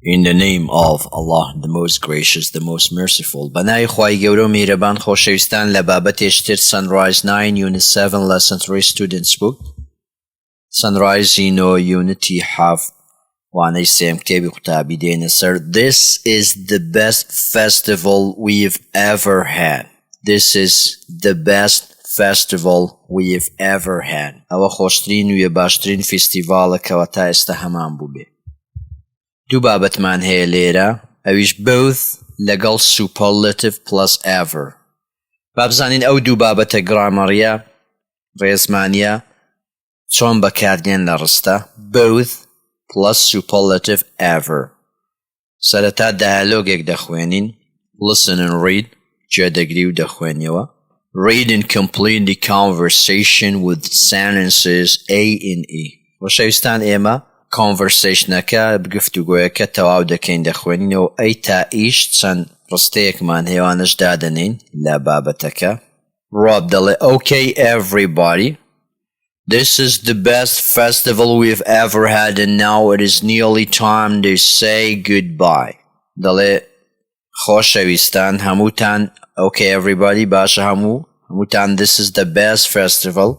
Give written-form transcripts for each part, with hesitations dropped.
In the name of Allah, the most gracious, the most merciful. بەناوی خوای گەورە و میهرەبان خۆشەویستان لە بابەتێشتر Sunrise 9 Unit 7 Lesson 3 Students Book Sunrise Unity have وانەی سێم کتێبی قوتابی دێنە سەر. This is the best festival we've ever had. This is the best festival we've ever had. ئەوە خۆشترین و باشترین فیستیڤالە کەوە تا ئێستا هەمان بوو بێ. دوو بابەتمان هەیە لێرە، ئەویش both لەگەڵ superlative plus ever. با بزانین ئەو دوو بابەتە گرامەریە ڕێزمانیە چۆن بەکاردێن لە ڕستە both plus superlative ever. سەرەتا دایالۆگێک دەخوێنین. Listen and read. جێدەگری و دەخوێنیەوە. Read and complete the conversation with sentences A and E. خۆشەویستان ئێمە conversationەکە گفتوگۆیەکە تەواو دەکەین دەخوێنینەوە ئەی تا ئیش چەند ڕستەیەکمان هێوانش دادەنین لە بابەتەکە. ڕۆب دەڵێ Okay everybody, this is the best festival we've ever had and now it is nearly time to say goodbye. دەڵێ خۆشەویستان هەمووتان Okay everybody باشە هەمووتان this is the best festival.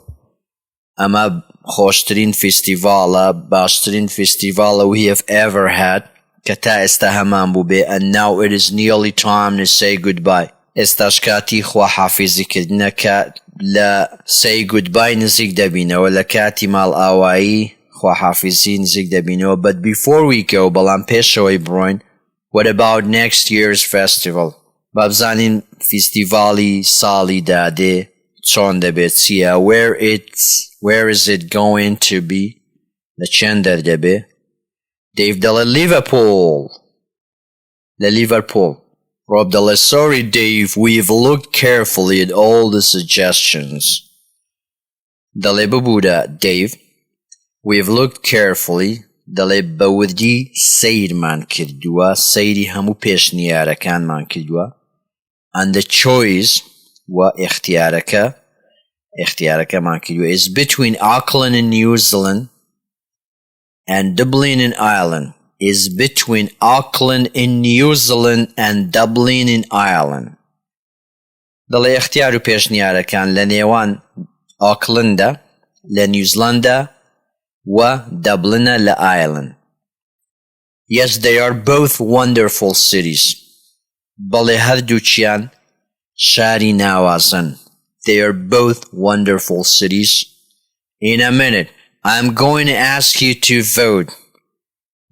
ئەمە خۆشترین فیستیڤالە باشترین فیستیڤالە we have ever had کە تا ئێستا هەمان بوو بێ and now it is nearly time to say goodbye. ئێستاش کاتی خواحافیزیکردنە کە لە say goodbye نزیک دەبینەوە لە کاتی ماڵ ئاوایی خواحافیزی نزیک دەبینەوە. But before we go بەڵام پێشەوەی بڕۆین what about next year's festival? با بزانین فیستیڤالی ساڵی دادێ چۆن دەبێت چییە where is it going to be لە چەند دەردەبێ. Dave دەڵێ Liverpool لە Liverpool. Rob دەڵێ Sorry Dave, we've looked carefully at all the suggestions. دەڵێ ببوورە Dave, we've looked carefully دەڵێ بەوردی سەیرمان کردووە سەیری هەموو پێشنیارەکانمان کردووە and the choice و اختیارەکەمان کردووە is between Auckland and New Zealand and Dublin and Ireland. Is between Auckland and New Zealand and Dublin and Ireland. دەڵێ اختیار و پێشنیارەکان لە نێوان ئاکلندە لە نیوزیلاندا و دەبلنە لە ئایرلند. Yes, they are both wonderful cities. بەڵێ هەردووچیان شاری ناوازن. They are both wonderful cities. In a minute, I'm going to ask you to vote.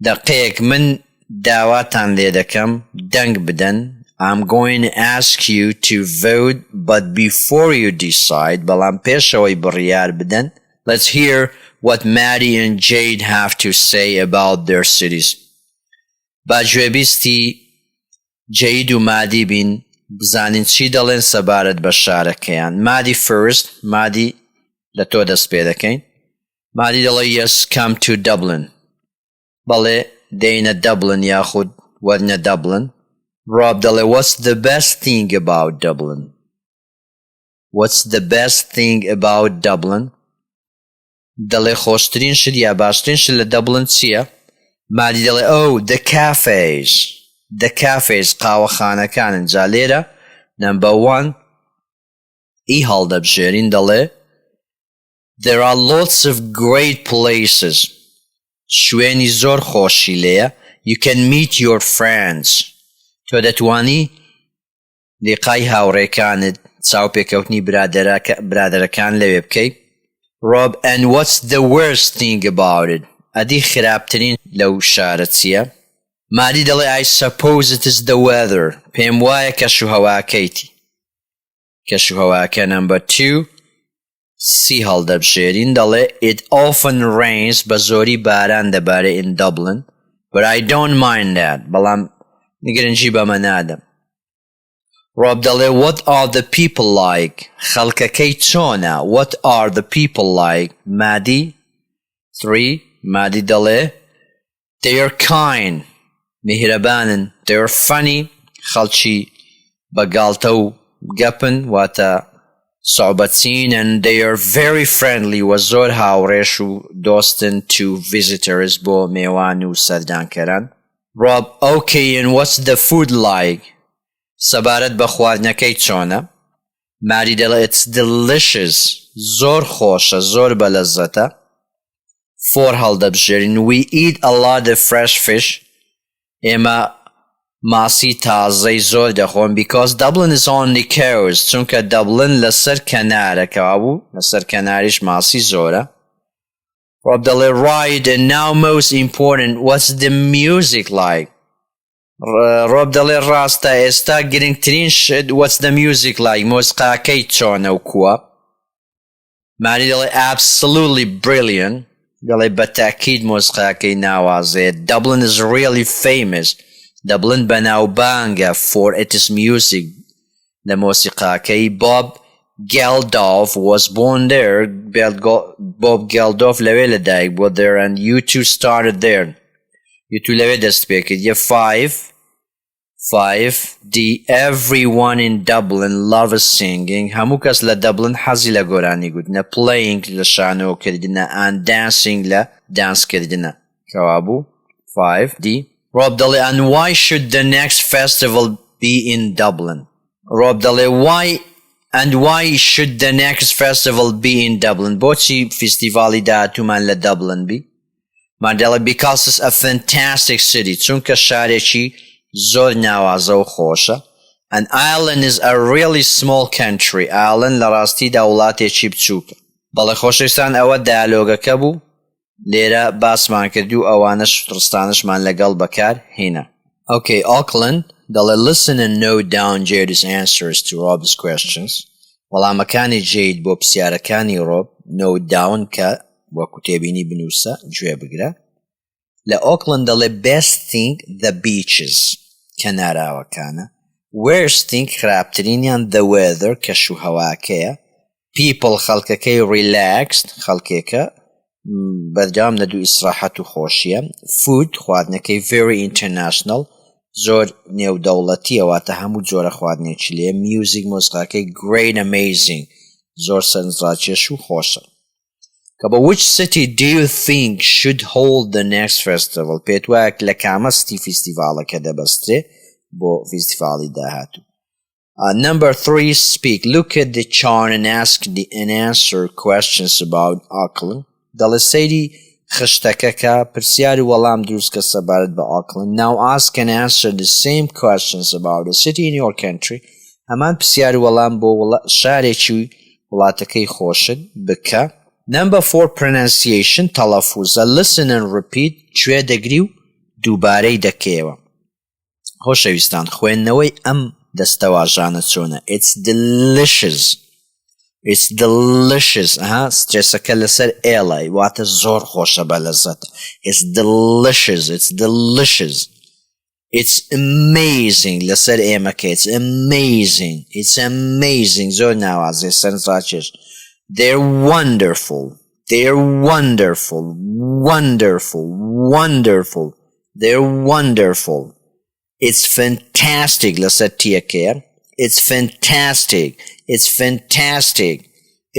دقیق من داواتان لێ دەکەم دەنگ بدەن. I'm going to ask you to vote, but before you decide, بەڵام پێشەوەی بڕیار بدەن, let's hear what Maddie and Jade have to say about their cities. با گوێبیستی جید و مادی بین بزانین چی دەڵێن سەبارەت بە شارەکەیان. مادی first, مادی لە تۆ دەست پێ دەکەین. مادی دەڵێ yes, come to Dublin. بەڵێ دێینە Dublin یاخود وەرنە Dublin. Rob دەڵێ what's the best thing about Dublin? What's the best thing about Dublin? دەڵێ خۆشترین شت یا باشترین شت لە Dublin چییە؟ مادی دەڵێ oh, the cafes. The cafes قاوەخانەکانن. جا لێرە number 1 ئی هەڵدەبژێرین دەڵێ there are lots of great places. شوێنی زۆر خۆشی لێیە. You can meet your friends. تۆ دەتوانی لیقای هاوڕێکانت چاوپێکەوتنی برادەرەکان لەوێ بکەیت. Rob, and what's the worst thing about it? ئەدی خراپترین لەو شارە چییە؟ مادی دەڵێ I suppose it is the weather. پێم وایە کەشوهەواکەیتی. کەشوهەواکە number 2 سی هەڵدەبژێرین دەڵێ it often rains. بە زۆری باران دەبارێ in Dublin. But I don't mind that. بەڵام گرنگی بەمە نادەم. Rob دەڵێ what are the people like? خەڵکەکەی چۆنە؟ What are the people like? مادی 3 مادی دەڵێ they are kind. میهرەبانن. they are funny. خەڵکی بەگاڵتە و گەپن واتە سوعبەتین and they are very friendly و زۆر هاوڕێش و دۆستن to visitors بۆ میوان و سەردانکەران. Rob, okay, and what's the food like? سەبارەت بە خواردنەکەی چۆنە؟ ماری دەڵێ it's delicious. زۆر خۆشە، زۆر بەلەزەتە. 4 هەڵدەبژێرین. We eat a lot of fresh fish. ئێمە ماسی تازەی زۆر دەخۆن because Dublin is on the coast. چونکە دەبلن لەسەر کەنارەکەوە بوو، لەسەر کەناریش ماسی زۆرە. Rob دەڵێ right, and now most important, what's the music like? Rob دەڵێ ڕاستە، ئێستا گرنگترین شت what's the music like؟ مۆسیقاکەی چۆنە و کووە؟ ماری دەڵێ absolutely brilliant. دەڵێ بەتاکید مۆسیقاکەی ناوازەیە. Dublin is really famous. Dublin بەناوبانگە for its music. لە مۆسیقاکەی Bob Geldof was born there. Bob Geldof لەوێ لەدایک بووە there, and you two started there. You two لەوێ دەست پێ کرد. 5. Everyone in Dublin loves singing. هەموو کەس لە Dublin حەزی لە گۆرانی گوتنە. Playing لە شانۆکردنە and dancing لە دانسکردنە. کەوا بوو 5. Rob دەڵێ and why should the next festival be in Dublin? Rob دەڵێ why should the next festival be in Dublin? بۆچی فیستیڤاڵی داهاتوومان لە Dublin بی؟ مان دەڵێ because it's a fantastic city. چونکە شارێکی زۆر ناوازە و خۆشە. And Ireland is a really small country. Ireland لە ڕاستیدا وڵاتێکی بچووکە. بەڵێ خۆشەویستان ئەوە دایالۆگەکە بوو. لێرە باسمان کردی و ئەوانەش ڕستانشمان لەگەڵ بەکار هێنا. Okay, Auckland دەڵێ listen and note down Jade's answers to Rob's questions. وەڵامەکانی جید بۆ پرسیارەکانی ڕۆب note down کە وەکو تێبینی بنووسە گوێ بگرە. لە Auckland دەڵێ best thing the beaches کەناراوەکانە. worst thing خراپترینیان the weather کەشوهەواکەیە. people خەڵکەکەی relaxed خەڵکێکە بەردەوام لە دوو ئیسراحەت و خۆشیە. food خواردنەکەی very international زۆر نێودەوڵەتیەواتە هەموو جۆرە خواردنێکی لێ. music مۆسیقاکەی great amazing زۆر سەرنجڕاکێش و خۆشە. which city do you think should hold the next festival? پێت وایە لە کامەستی فیستیڤالەکە دەبەسترێ بۆ فیستیڤاڵی داهاتوو. Number 3, speak. Look at the chart and answer questions about Auckland. دەڵێ سەیری خشتەکەکە پرسیاری وەڵام دروستکە سەبارەت بە Auckland. Now ask and answer the same questions about a city in your country. هەمان پرسیاری وەڵام بۆ شارێکی وڵاتەکەی خۆشت بکە. Number 4, pronunciation تەڵەفوزە. Listen and repeat. گوێ دەگری و دووبارەی دەکەیەوە. خۆشەویستان خوێندنەوەی ئەم دەستەواژانە چۆنە؟ It's delicious. It's delicious. سترێسەکە لەسەر ئێڵای واتە زۆر خۆشە بەلەزەتە. It's delicious. It's delicious. It's amazing لەسەر ئێمەکە. It's amazing. It's amazing. زۆر ناوازێ سەرنجڕاکێش. They're wonderful. They're wonderful. Wonderful. Wonderful. They're wonderful. It's fantastic لەسەر تیەکەیە. It's fantastic. It's fantastic.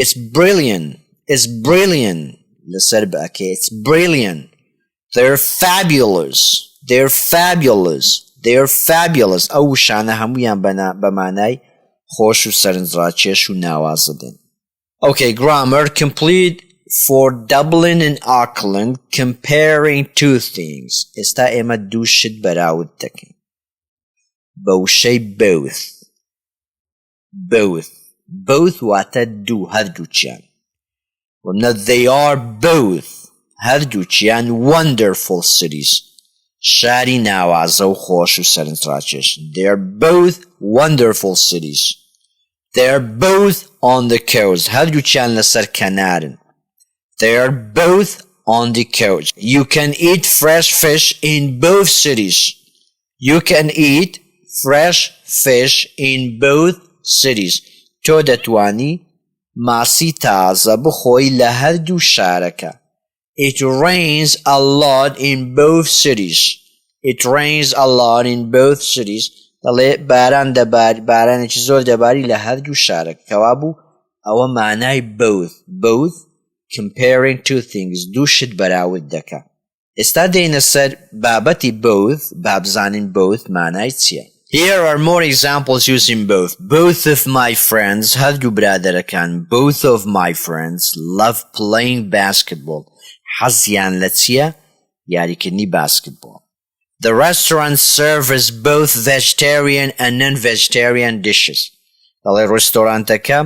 It's brilliant. It's brilliant. لەسەر بەکێ. It's brilliant. They're fabulous. They're fabulous. They're fabulous. ئەو شانە هەمویان بەمانای خۆش و سەرنجڕاکێش و ناوازە دێن. Okay, grammar. Complete for Dublin and Auckland comparing two things. ئێستا ئێمە دوو شت بەراورد دەکەین. بەوشەی both. Both. Both واتە دوو هەردووچیان. They are both هەردووچیان wonderful cities. شاری ناوازە و خۆش و سەرنجڕاکێش. They are both wonderful cities. They are both on the coast. هەردووچیان لەسەر کەنارن. They are both on the coast. You can eat fresh fish in both cities. You can eat fresh fish in both cities. تۆ دەتوانی ماسی تازە بخۆی لە هەردوو شارەکە. It rains a lot in both cities. It rains a lot in both cities. دەڵێ باران دەبار بارانێکی زۆر دەباری لە هەردوو شارەکە. کەوا بوو ئەوە مانای both. Both comparing two things. دوو شت بەراورد دەکە. ئێستا دێنە سەر بابەتی both بابزانین both مانای چییە. Here are more examples using both. Both of my friends هەردوو برادەرەکان both of my friends love playing basketball. حەزیان لە چییە؟ یاریکردنی basketball. The restaurant serves both vegetarian and non-vegetarian dishes. دەڵێ ڕێستۆرانتەکە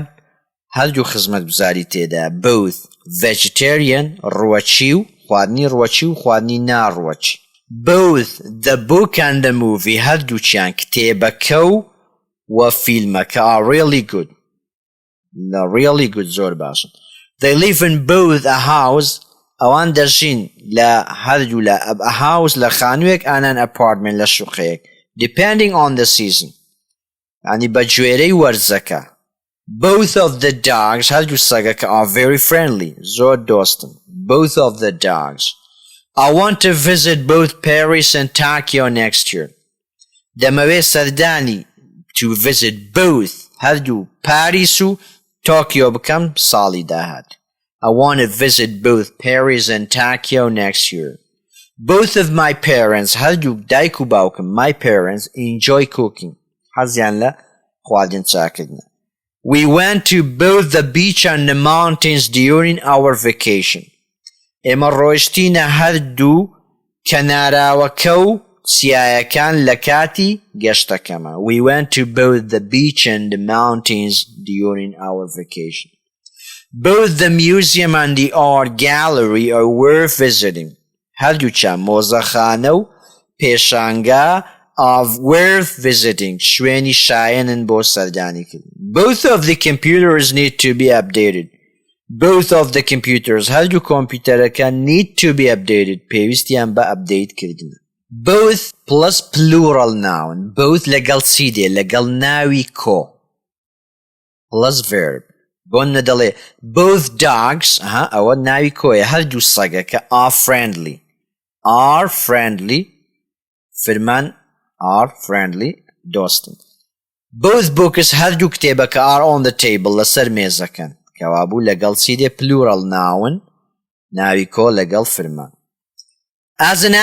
هەردوو خزمەتگوزاری تێدا both vegetarian ڕووەچی و خواردنی ڕووەچی و خواردنی ناڕووەچی. Both the book and the movie هەردووچیان کتێبەکە و فیلمەکە are really good. Really good زۆر باشن. They live in both a house ئەوان دەژین لە هەردوو لە a house لە خانوویەک and an apartment لە شوقەیەک depending on the season. یعنی بە گوێرەی وەرزەکە. Both of the dogs هەردوو سەگەکە are very friendly زۆر دۆستن. Both of the dogs. I want to visit both Paris and Tokyo next year. دەمەوێت سەردانی to visit both هەردوو پاریس و تۆکیۆ بکەم ساڵی داهات. I want to visit both Paris and Tokyo next year. Both of my parents هەردوو دایک و باوکم my parents enjoy cooking. حەزیان لە خواردن چاکردنە. We went to both the beach and the mountains during our vacation. ئێمە ڕۆیشتینە هەردوو کەناراوەکە و سیایەکان لە کاتی گەشتەکەمە. We went to both the beach and the mountains during our vacation. Both the museum and the art gallery are worth visiting. هەردووچیان مۆزەخانە و پێشانگا are worth visiting. شوێنی شایەنن بۆ سەردانیکردن. Both of the computers need to be updated. Both of the computers هەردوو کۆمپیوتەرەکان need to be updated. پێویستیان بە update کردن. Both plus plural noun. Both لەگەڵ چی دێ؟ لەگەڵ ناوی کۆ. Plus verb. بۆن نەدەڵێ both dogs ئەوە ناوی کۆیە هەردوو سەگەکە are friendly. Are friendly. فرمان are friendly دۆستن. Both books هەردوو کتێبەکە are on the table لەسەر مێزەکەن. کەوابوو لەگەڵ چی دێ plural noun ناوی کۆ لەگەڵ فرمان. As an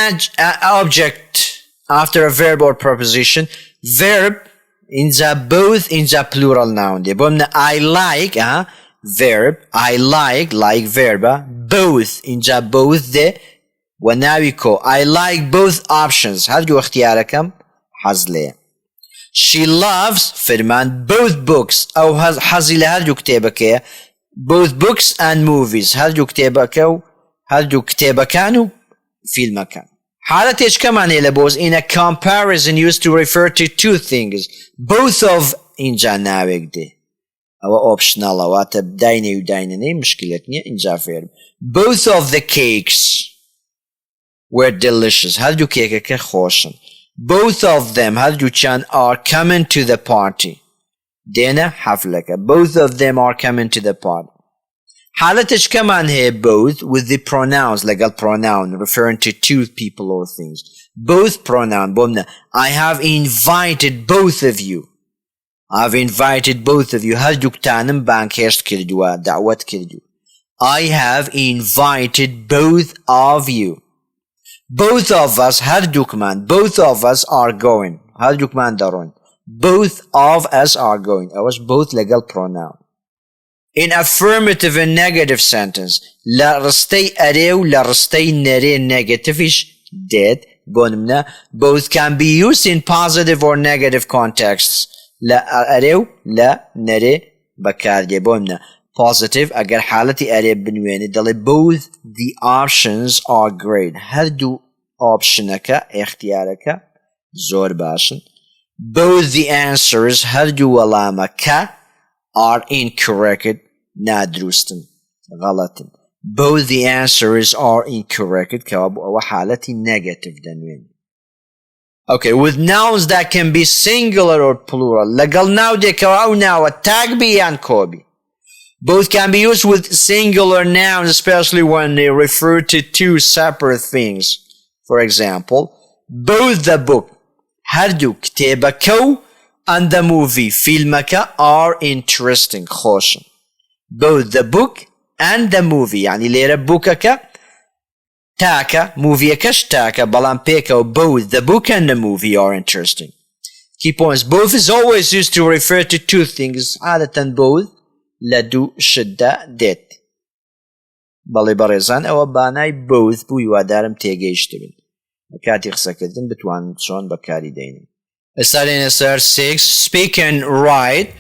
object after a verb or preposition, verb اینجا both اینجا plural noun دێ. بۆ منە I like verb I like verb both اینجا both دێ و ناوی کۆ I like both options هەردوو اختیارەکەم حەز لێیە. She loves فرمان both books ئەو حەزی لە هەردوو کتێبەکەیە both books and movies هەردوو کتێبەکە و هەردوو کتێبەکان و فیلمەکان. حالەتێکەمان هەیە لە بۆز in a comparison used to refer to two things. Both of اینجا ناوێک دێ ئەوە optionalە واتە داینێ و داینەنەی مشکلت نییە اینجا فێرم. Both of the cakes were delicious هەردوو کێکەکە خۆشن. Both of them هەردووچیان are coming to the party دێنە حەفلەکە. Both of them are coming to the party. حالەتێکەمان هەیە both with the pronouns لەگەڵ pronoun referring to two people or things. Both pronoun بۆ منە I have invited both of you. I've invited both of you هەردووکتانم بانکێشت کردووە داوەت کردو. I have invited both of you. Both of us هەردووکمان both of us are going هەردووکمان دەڕۆین. Both of us are going ئەوەش both لەگەڵ pronoun. In affirmative and negative sentence لە ڕستەی ئەرێ و لە ڕستەی نەرێ negativeیش دێت. بۆ نمونە both can be used in positive or negative contexts لە ئەرێ و لە نەرێ بەکاردێ. بۆ نمونە positive ئەگەر حالەتی ئەرێ بنوێنێ دەڵێ both the options are great هەردوو optionەکە اختیارەکە زۆر باشن. Both the answers هەردوو وەڵامەکە are incorrect نادروستن غلطن. Both the answers are incorrect کەوابوو ئەوە حالەتی negative دەنوێن. Okay, with nouns that can be singular or plural لەگەڵ ناو دێکەوە ئەو ناوە تاک بی یان کۆبی. Both can be used with singular nouns especially when they refer to two separate things. For example, both the book هەردوو کتێبەکە و and the movie فیلمەکە are interesting خۆشن. Both the book and the movie يعني لێرە بووکەکە تاکە موڤیەکەش تاکە بەڵام پێکەوە both the book and the movie are interesting. Key points. Both is always used to refer to two things. عادة both لە دوو شتدا دێت. بەڵێ بەڕێزان ئەوە بانای both بوو هیوادارم تێگەیشتبن. کاتی قسەکردن بتوانن چۆن بەکاری دێنن. ئێستا لێنە سەر 6 speak and write.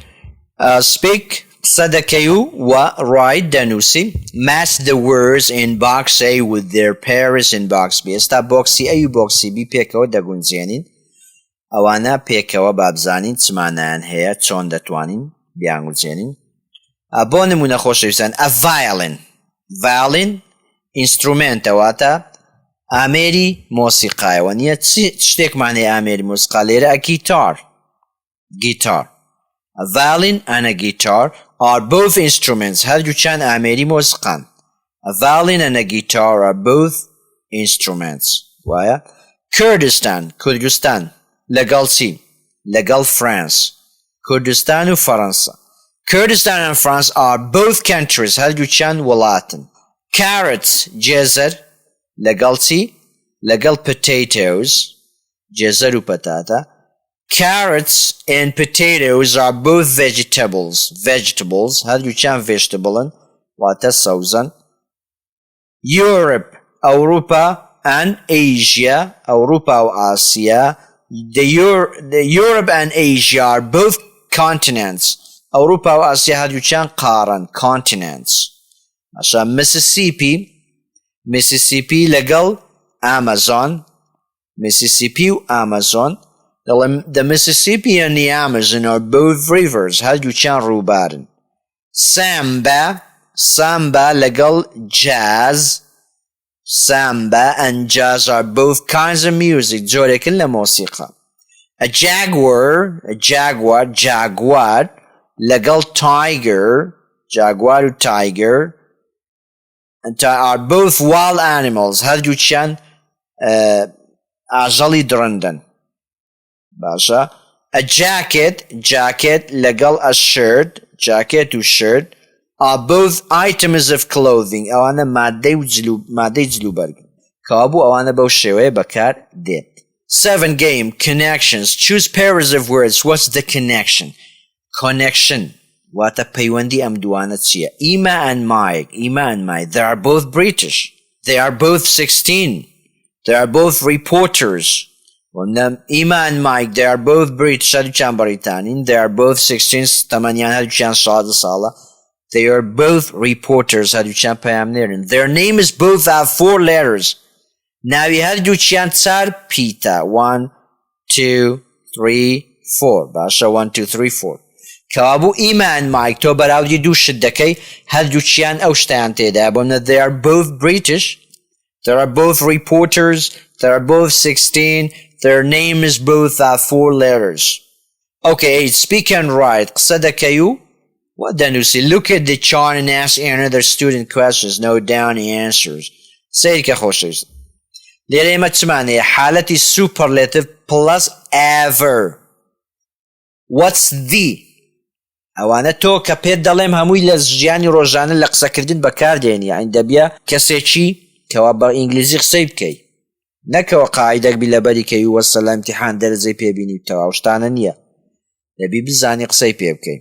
Speak قسە دەکەی و write دەنووسی. Match the words in box A with their pairs in box B. ئێستا بۆکسی A و بۆکسی B پێکەوە دەگونجێنین. ئەوانە پێکەوە بابزانین چمانیان هەیە چۆن دەتوانین بیانگونجێنین. بۆ نمونە خۆشەویستان a violin. violin ئینسترومنتە واتە ئامێری مۆسیقایەوە نییە شتێکمان هەیە ئامێری مۆسیقا لێرە a guitar. A violin and a guitar are both instruments. هەردووچیان ئامێری مۆسیقان. A violin and a guitar are both instruments. وایە؟ کوردستان لەگەڵ چی؟ لەگەڵ فرانس. کوردستان و فەڕەنسا. Kurdistan and France are both countries. هەردووچیان وڵاتن. Carrots جێزەر لەگەڵ چی؟ لەگەڵ potatoes. جێزەر و پەتاتە. Carrots and potatoes are both vegetables. هەردووچیان vegetableن واتە سەوزن. Europe ئەوروپا and Asia ئەوروپا و ئاسیا. The Europe and Asia are both continents. ئەوروپا و ئاسیا هەردووچیان قارن continents. ئاشا Mississippi لەگەڵ Amazon. Mississippi و Amazon. The Mississippi and the Amazon are both rivers. هەردووچیان ڕووبارن. Samba لەگەڵ jazz. Samba and jazz are both kinds of music. جۆرێکن لە مۆسیقا. A jaguar لەگەڵ tiger. Jaguar و tiger are both wild animals. هەردووچیان ئاژەڵی درندن. باشە. A jacket لەگەڵ a shirt. Jacket و shirt are both items of clothing. ئەوانە مادەی جلوبەرگن. کابوو ئەوانە بەو شێوەیە بەکار دێت. 7 game connections. Choose pairs of words. What's the connection? Connection واتە پەیوەندی ئەم دوانە چییە؟ Emma and Mike. They are both British. They are both 16. They are both reporters. Emma and Mike, they are both British. هەردووچیان بەریتانین. They are both 16. تەمەنیان هەردووچیان 16 ساڵە. They are both reporters. هەردووچیان پەیامنێرن. Their name is both have 4 letters. ناوی هەردووچیان 4 پیتە. 1 2 3 4. باشە 1 2 3 4. کەوابوو Emma and Mike تۆ بەراودی دوو شت دەکەی هەردووچیان ئەو شتیان تێدا بۆنە they are both British. They are both reporters. They are both 16. Their name is both 4 letters. Okay, 8. Speak and write. قسە دەکەی و دەنووسی. Look at the chart and ask another student questions. Note down the answers. سیرکە خۆشەویست. لێرە ئێمە چمانەیە؟ حالەتی superlative plus ever. What's the؟ ئەوانە تۆ کە پێت دەڵێم هەمووی لە ژیانی ڕۆژانە لە قسەکردن بەکاردێنی. یعنی دەبیە کەسێکی کەوا بە ئینگلیزی قسەی بکەی. نەکەوە قاعدەک بی لەبەری کەی وەسە لە ئیمتیحان دەرەجەی پێبینی تەواو شتانە نییە. دەبی بزانی قسەی پێ بکەی.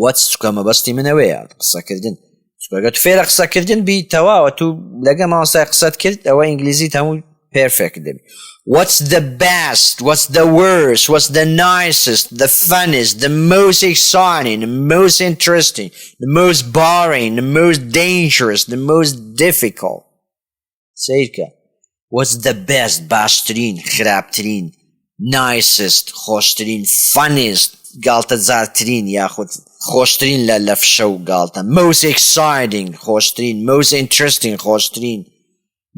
وەت چکە مەبەستی منەوەیە قسەکردن. چکەگە تو فێرە قسەکردن بی تەواوە تو لەگە مامۆستای قسەت کرد ئەوە ئینگلیزیت هەموو پێرفێکت دەبی. What's the best? What's the worst? What's the nicest? The funniest? The most exciting? The most interesting? The most boring? The most dangerous? The most difficult? سیرکە. What's the best? باشترین، خراپترین. Nicest? خۆشترین. Funniest? گاڵتەجارترین یاخود خۆشترین لە فشە و گاڵتە. Most exciting? خۆشترین. Most interesting? خۆشترین.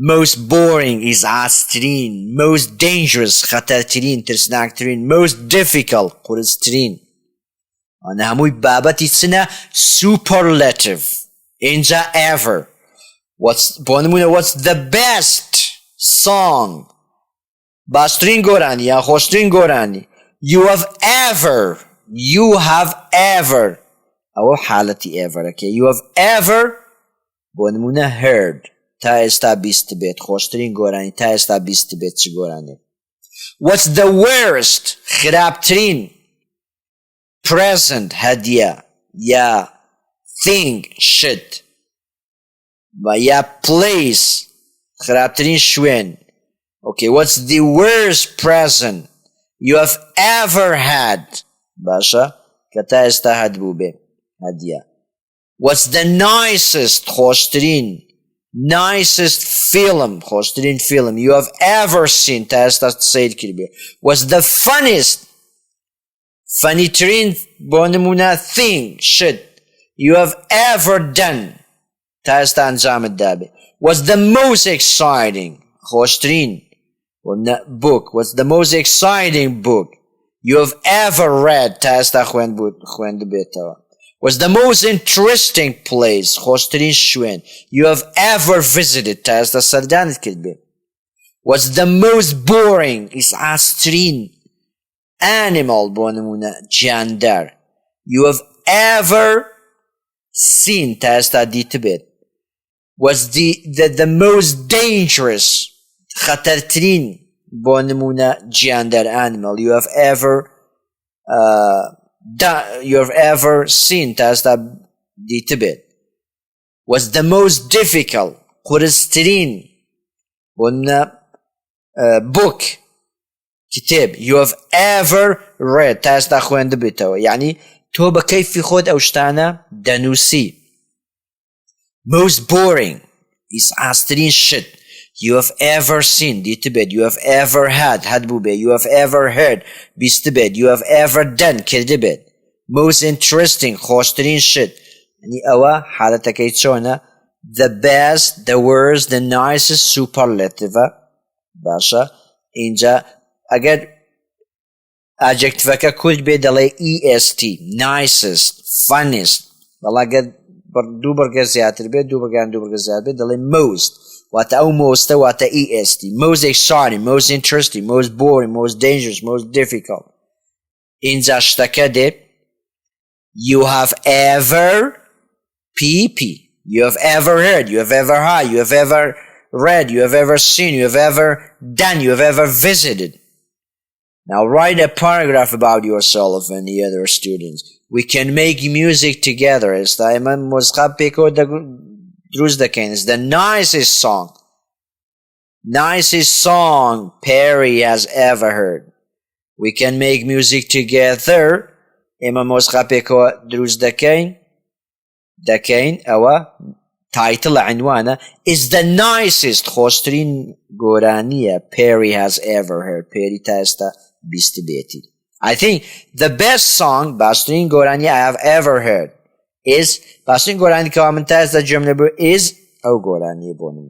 Most boring is ئاسترین. Most dangerous خەتەرترین ترسناکترین. Most difficult قورسترین. ئەنە هەمووی بابەتی چنە superlative. اینجا ever. بۆ نمونە what's the best song؟ باشترین گۆرانی یا خۆشترین گۆرانی. You have ever ئەوە حالەتی everەکە. You have ever بۆ نمونە heard تا ئێستا بیست بێت خۆشترین گۆرانی تا ئێستا بیست بێت چ گۆرانێک What's the worst خراپترین present هەدیە یا thing shit یا place خراپترین شوێن Okay, what's the worst present you have ever had باشە کە تا ئێستا هەبوو بێ هەدیە What's the nicest خۆشترین nicest film خۆشترین film you have ever seen تا ئێستا سیر کردبێ What's the funniest funnyترین بۆ نمونە thing shit you have ever done تا ئێستا ئەنجامت دابێ What's the most exciting خۆشترین book What's the most exciting book you have ever read تا ئێستا خوێندبێتەوە What's the most interesting place خۆشترین شوێن you have ever visited تا ئێستا سەردانت کردبێ What's the most boring ئیسعاسترین animal بۆ نمونە گیاندار you have ever seen تا ئێستا دیتبێت What's the most dangerous خەتەرترین بۆ نمونە گیاندار animal you have ever seen تا ئێستا دیتبێت What's the most difficult قورسترین بۆ نمونە book کتێب you have ever read تا ئێستا خوێندبێتەوە یعنی تۆ بە کەیفی خۆت ئەو شتانە دەنووسی most boring ئیسعاسترین شت you have ever seen دیتبێت you have ever had هەبوو بێ you have ever heard بیستبێت you have ever done کردبێت most interesting خۆشترین شت یعنی ئەوە حالەتەکەی چۆنە the best the worst the nicest superlative باشە اینجا ئەگەر adjectivەکە کورد بێ دەڵێ est nicest funniest بەڵام ئەگەر دوو بەرگە زیاتر بێت دوو بەرگە زیاتر بێت دەڵێ most واتە ئەو مۆستە واتە est most exciting most interesting most boring most dangerous most difficult اینجا شتەکە دێ you have ever pp you have ever heard you have ever had you have ever read you have ever seen you have ever done you have ever visited Now write a paragraph about yourself and the other students. We can make music together. It's the nicest song Perry has ever heard. We can make music together. title عنوانه is the nicest خۆشترین گۆرانیە Perry has ever heard. Perry تا ئێستا بیست بێتی. I think the best song باشترین گۆرانی I have ever heard is باشترین گۆرانی کەوا من تا ئێستا گوێم لێبووە is ئەو گۆرانیە بۆ من.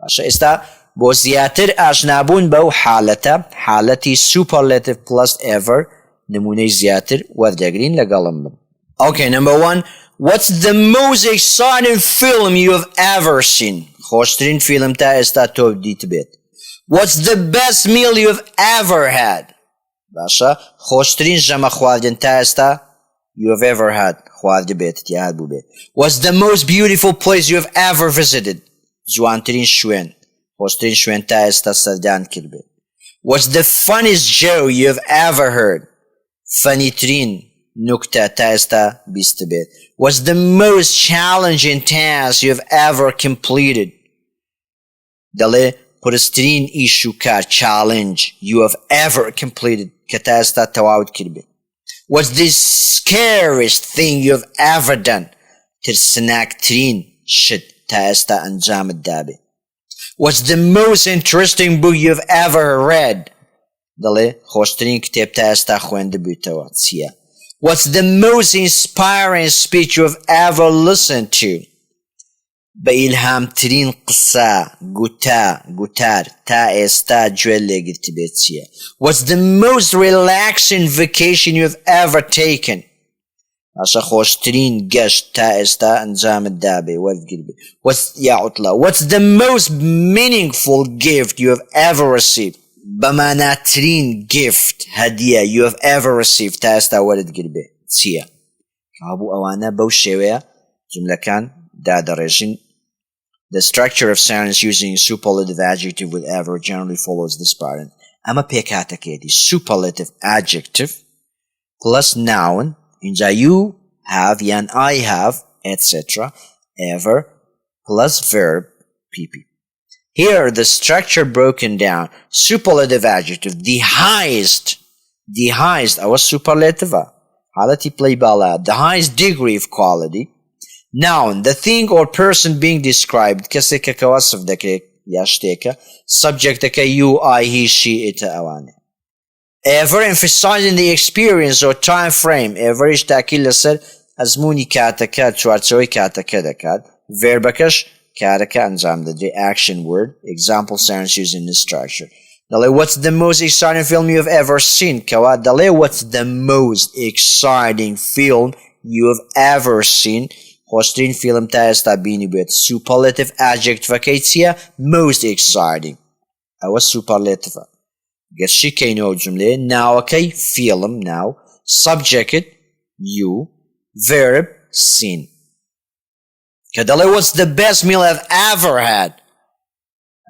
باشە ئێستا بۆ زیاتر ئاشنابوون بەو حالەتە حالەتی superlative plus ever نمونەی زیاتر وەردەگرین لەگەڵم بن. Okay, number one. What's the most exciting film you have ever seen? خۆشترین فیلم تا ئێستا تۆ دیت بێت. What's the best meal you have ever had? باشە خۆشترین ژەمە خواردن تا ئێستا you have ever had خواردە بێت یا هەبوو بێت. What's the most beautiful place you have ever visited? جوانترین شوێن خۆشترین شوێن تا ئێستا سەردان کرد بێت. What's the funniest joke you have ever heard? فەنیترین نکتە تا ئێستا بیست بێت. What's the most challenging task you have ever completed? دەڵێ قورسترین ئیش و کار challenge you have ever completed کە تا ئێستا تەواوت کرد بێت. What's the scariest thing you have ever done? ترسناکترین شت تا ئێستا ئەنجامت دابێت. What's the most interesting book you have ever read? دەڵێ خۆشترین کتێب تا ئێستا خوێندبوویتەوە چییە؟ What's the most inspiring speech you have ever listened to? بە ئیلهامترین قسە گوتار تا ئێستا گوێ لێگرت بێت چییە؟ What's the most relaxing vacation you have ever taken? باشە خۆشترین گەشت تا ئێستا ئەنجامت دابێ وەرگیر بێ. What's the most meaningful gift you have ever received? بەماناترین gift هەدیە you have ever received تا ئێستا وەرگیر بێ چییە؟ کابوو ئەوانە بەو شێوەیە جملەکان دادەڕێژین The structure of sentence using superlative adjective with ever generally follows this pattern. Ama pekhataketi superlative adjective plus noun inja you have yan I have etc. ever plus verb pp. Here the structure broken down. Superlative adjective the highest our superlative halati play bala the highest degree of quality. Noun the thing or person being described kaseka kawasf dake yashteka subject dake you I he she it awane. Ever emphasizing the experience or time frame ever is takil lasar azmuni kataka chwarchoy kataka dakad verbakash kataka anjam the action word example sentence using this structure. Dale what's the most exciting film you have ever seen? Kawa dale what's the most exciting film you have ever seen? Hostrin film ta esta bini bet superlative adjective vacatia most exciting. Awa superlative. Gershi kaino jumle now okay film now subject you verb seen. Kadale what's the best meal I've ever had?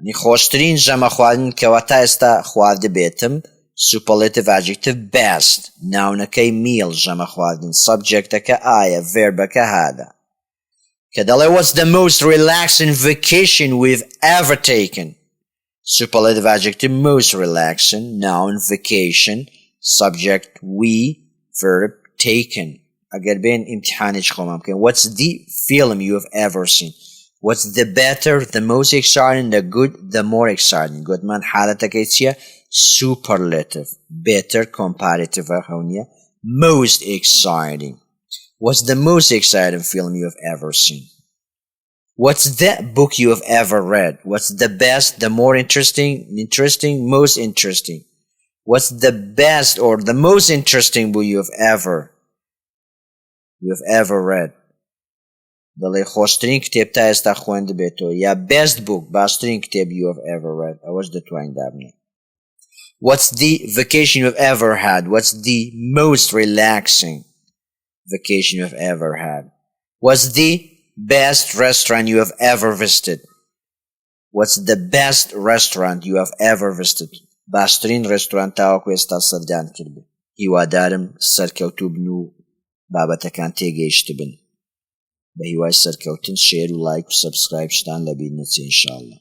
Ani hostrin jama khwadin kawata esta khwad betem superlative adjective best. Noun okay meal jama khwadin subject ka aya verb ka hada. Kadale what's the most relaxing vacation we've ever taken? Superlative adjective most relaxing. Noun vacation. Subject we. Verb taken. Agar ben imtihanij khomam ken. What's the film you have ever seen? What's the better, the most exciting, the good, the more exciting? Good man halatak etsia superlative. Better comparative ahonia. Most exciting. What's the most exciting film you have ever seen? What's the book you have ever read? What's the best, the more interesting, most interesting? What's the best or the most interesting book you have ever read? Dale khostrin kitab ta esta khwand beto ya best book bastrin kitab you have ever read. I was the twang dabne. What's the vacation you have ever had? What's the most relaxing vacation you have ever had? What's the best restaurant you have ever visited? What's the best restaurant you have ever visited? Bastrin restaurant ta questa sardan kirbe. Hiwadarim sarkautu bnu babatakan tegeshtibin. به هیوای سەرکەوتن شێر و لایک و سەبسکرایب شتان لەبیر نەچێ ئینشاءالله.